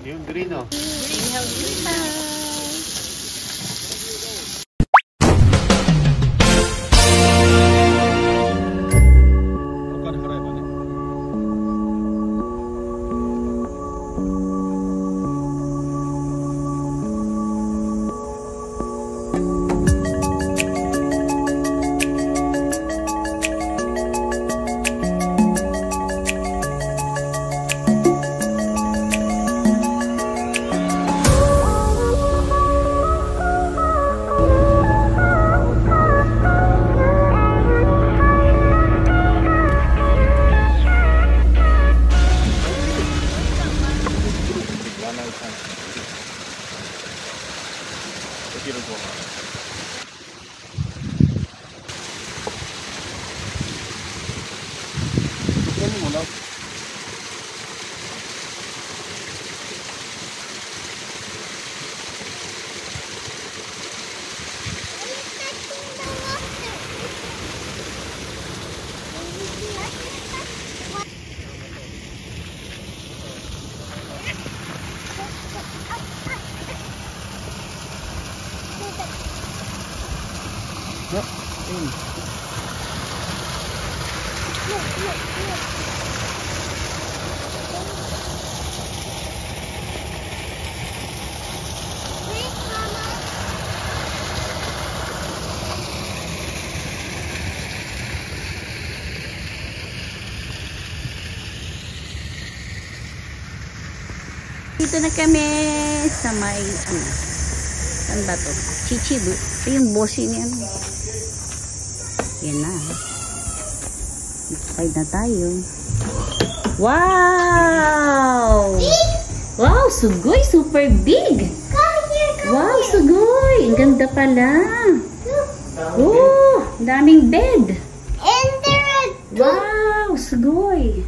Yung green, oh. Dito na kami sa may, saan ba to? Chichibu. Ito yung bossing yan. Yan na. Inside na tayo. Wow! Wow, sugoy! Super big! Wow, sugoy! Ang ganda pala. Oh, daming bed. Wow, sugoy!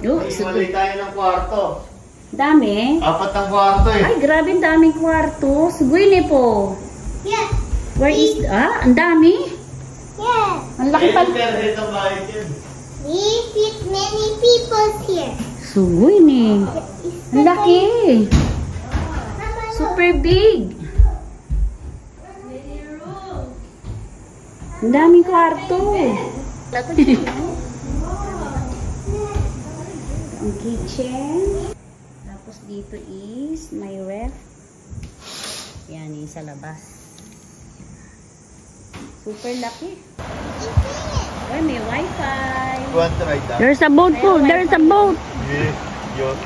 Himali tayo ng kwarto. Dami? 4 ang kwarto eh. Ay, grabe, ang daming kwarto. Sugoy ni po. Yes. Where is... ang dami? Yes. Ang laki pala. We fit many people here. Sugoy ni. Ang laki. Super big. Ang daming kwarto. Ang kitchen. Tapos dito is may ref. Yan yung sa labas. Super laki. Ay, may wifi. You want to ride that? There's a boat po. There's a boat. Yes. Yun.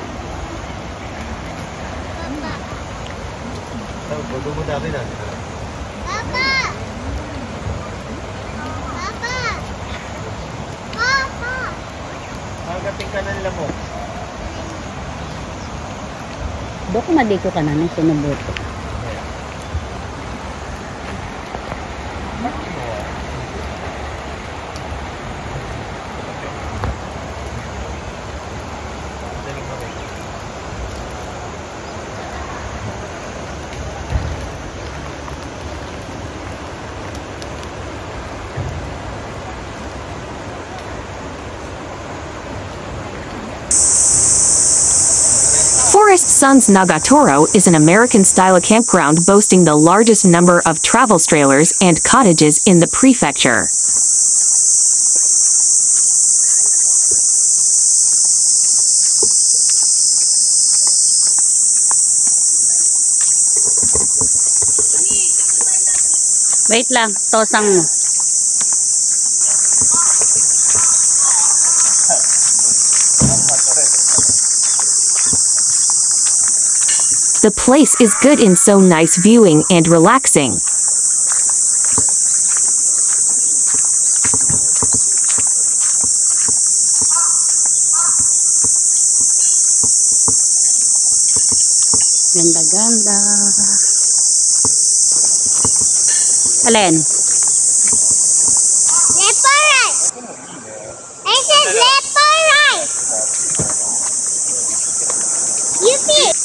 Bago mo namin natin. Papa! Papa! Papa! Hagating ka ng lamok. Doko madiko ka na ng sinubuto. Sons Nagatoro is an American-style campground boasting the largest number of travel trailers and cottages in the prefecture. Wait lang, tosang mo. The place is good and so nice viewing and relaxing. Ganda-ganda. Alin? Left or right? I said left or right? You pick.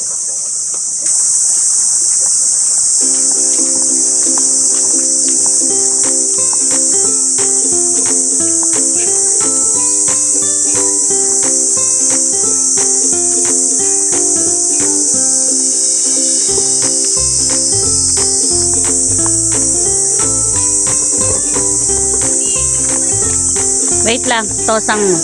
Wait lang, tosang mo.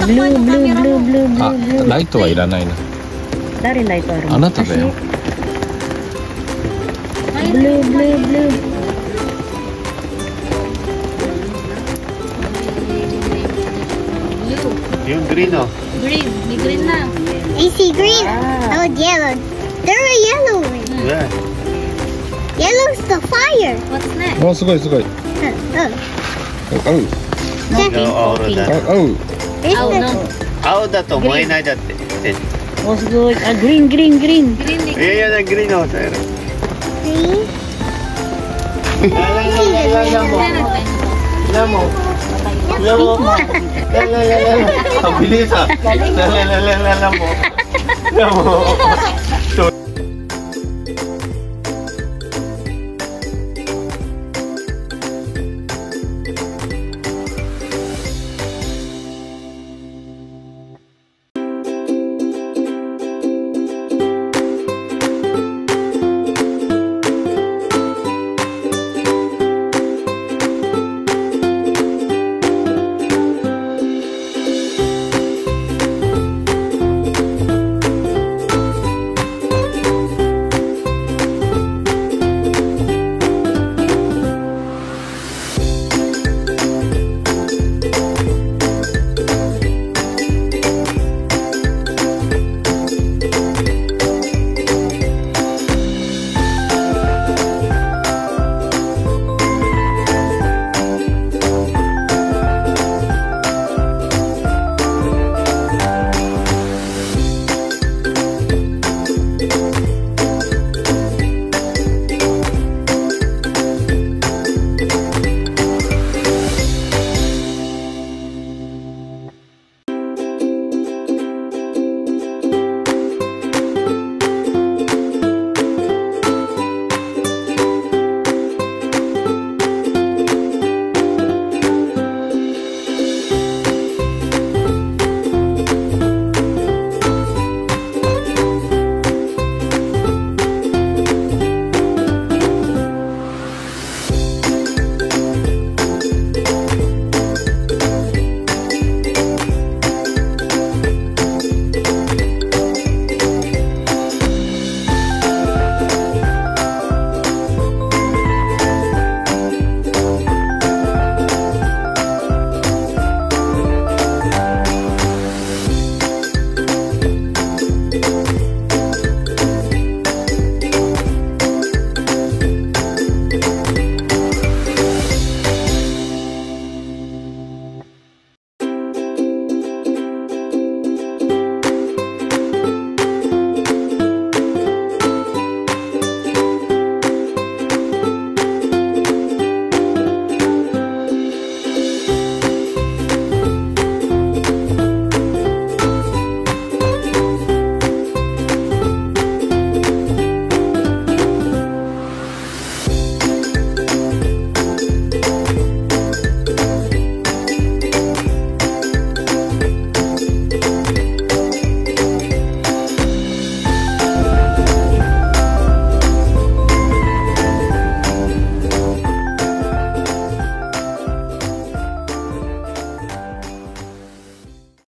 Blue. あ、ライトはいらないな。誰ライトあるの？あなただよ。Blue. Yung green oh. May green na. I see green. Oh, yellow. There are yellow. Yeah. Yellow's the fire. What's next? お、すごいすごい。青。青だ。There's Oh, the- no. 青だと燃えないだって。Oh,すごい。あ、green. いやいやな、グリーンの方だよ。 green. Ang bilis ah. Lala mo.